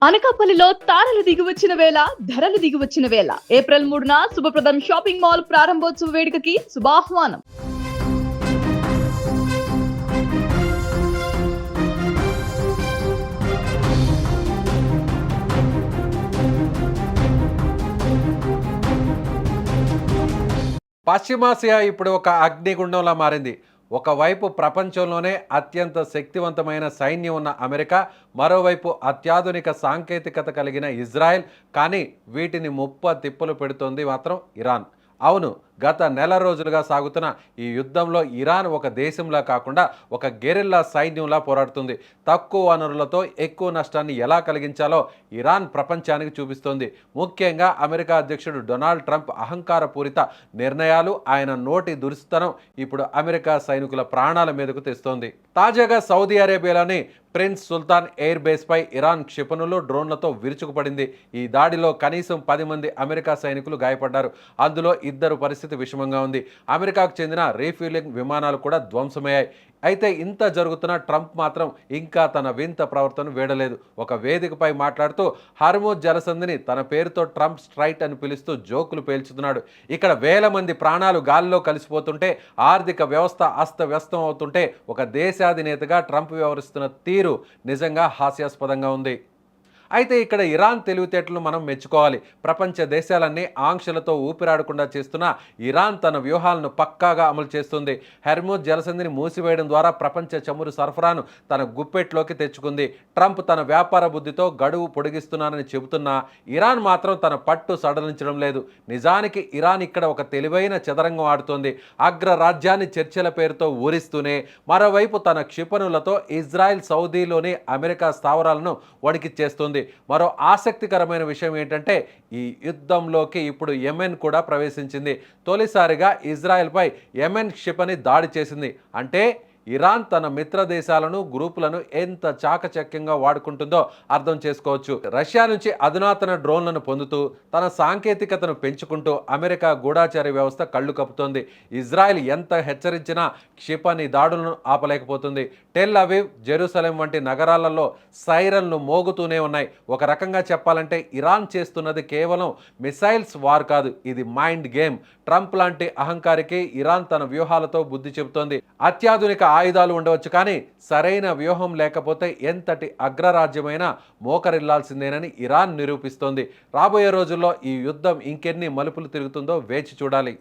అనకాపల్లిలో తారలు దిగివచ్చిన వేళ ధరలు దిగివచ్చిన వేళ ఏప్రిల్ 3న శుభప్రదం షాపింగ్ మాల్ ప్రారంభోత్సవ వేడుకకి శుభాహ్వానం. పశ్చిమాసియా ఇప్పుడు ఒక అగ్నిగుండంలా మారింది. ఒకవైపు ప్రపంచంలోనే అత్యంత శక్తివంతమైన సైన్యం ఉన్న అమెరికా, మరోవైపు అత్యాధునిక సాంకేతికత కలిగిన ఇజ్రాయెల్. కానీ వీటిని తిప్పలు పెడుతోంది మాత్రం ఇరాన్. అవును, గత నెల రోజులుగా సాగుతున్న ఈ యుద్ధంలో ఇరాన్ ఒక దేశంలా కాకుండా ఒక గెరిల్లా సైన్యంలా పోరాడుతుంది. తక్కువ వనరులతో ఎక్కువ నష్టాన్ని ఎలా కలిగించాలో ఇరాన్ ప్రపంచానికి చూపిస్తోంది. ముఖ్యంగా అమెరికా అధ్యక్షుడు డొనాల్డ్ ట్రంప్ అహంకారపూరిత నిర్ణయాలు, ఆయన నోటి దురుస్తనం ఇప్పుడు అమెరికా సైనికుల ప్రాణాల మీదకు తెస్తోంది. తాజాగా సౌదీ అరేబియాలోని ప్రిన్స్ సుల్తాన్ ఎయిర్ బేస్పై ఇరాన్ క్షిపణులు, డ్రోన్లతో విరుచుకుపడింది. ఈ దాడిలో కనీసం 10 మంది అమెరికా సైనికులు గాయపడ్డారు. అందులో 2 పరిస్థితి విషమంగా ఉంది. అమెరికాకు చెందిన రీఫ్యూలింగ్ విమానాలు కూడా ధ్వంసమయ్యాయి. అయితే ఇంత జరుగుతున్న ట్రంప్ మాత్రం ఇంకా తన వింత ప్రవర్తన వీడలేదు. ఒక వేదికపై మాట్లాడుతూ హర్మూజ్ జలసంధిని తన పేరుతో ట్రంప్ స్ట్రైట్ అని పిలుస్తూ జోకులు పేల్చుతున్నాడు. ఇక్కడ వేల మంది ప్రాణాలు గాలిలో కలిసిపోతుంటే, ఆర్థిక వ్యవస్థ అస్తవ్యస్తం అవుతుంటే ఒక దేశాధినేతగా ట్రంప్ వ్యవహరిస్తున్న తీరు నిజంగా హాస్యాస్పదంగా ఉంది. అయితే ఇక్కడ ఇరాన్ తెలివితేటలు మనం మెచ్చుకోవాలి. ప్రపంచ దేశాలన్నీ ఆంక్షలతో ఊపిరాడకుండా చేస్తున్న ఇరాన్ తన వ్యూహాలను పక్కాగా అమలు చేస్తుంది. హెర్మూజ్ జలసంధిని మూసివేయడం ద్వారా ప్రపంచ చమురు సరఫరాను తన గుప్పెట్లోకి తెచ్చుకుంది. ట్రంప్ తన వ్యాపార బుద్ధితో గడువు పొడిగిస్తున్నానని చెబుతున్నా ఇరాన్ మాత్రం తన పట్టు సడలించడం లేదు. నిజానికి ఇరాన్ ఇక్కడ ఒక తెలివైన చదరంగం ఆడుతోంది. అగ్రరాజ్యాన్ని చర్చల పేరుతో ఊరిస్తూనే మరోవైపు తన క్షిపణులతో ఇజ్రాయెల్, సౌదీలోని అమెరికా స్థావరాలను వణికిచ్చేస్తుంది. మరో ఆసక్తికరమైన విషయం ఏంటంటే ఈ యుద్ధంలోకి ఇప్పుడు యెమెన్ కూడా ప్రవేశించింది. తొలిసారిగా ఇజ్రాయెల్పై యెమెన్ క్షిపణి దాడి చేసింది. అంటే ఇరాన్ తన మిత్ర దేశాలను, గ్రూపులను ఎంత చాకచక్యంగా వాడుకుంటుందో అర్థం చేసుకోవచ్చు. రష్యా నుంచి అధునాతన డ్రోన్లను పొందుతూ తన సాంకేతికతను పెంచుకుంటూ అమెరికా గూఢాచార వ్యవస్థ కళ్ళు కప్పుతోంది. ఇజ్రాయెల్ ఎంత హెచ్చరించినా క్షిపణి దాడులను ఆపలేకపోతుంది. టెల్ అవీవ్, జెరూసలేం వంటి నగరాలలో సైరన్లు మోగుతూనే ఉన్నాయి. ఒక రకంగా చెప్పాలంటే ఇరాన్ చేస్తున్నది కేవలం మిసైల్స్ వార్ కాదు, ఇది మైండ్ గేమ్. ట్రంప్ లాంటి అహంకారికి ఇరాన్ తన వ్యూహాలతో బుద్ధి చెబుతోంది. అత్యాధునిక ఆయుధాలు ఉండవచ్చు, కానీ సరైన వ్యూహం లేకపోతే ఎంతటి అగ్రరాజ్యమైనా మోకరిల్లాల్సిందేనని ఇరాన్ నిరూపిస్తోంది. రాబోయే రోజుల్లో ఈ యుద్ధం ఇంకెన్ని మలుపులు తిరుగుతుందో వేచి చూడాలి.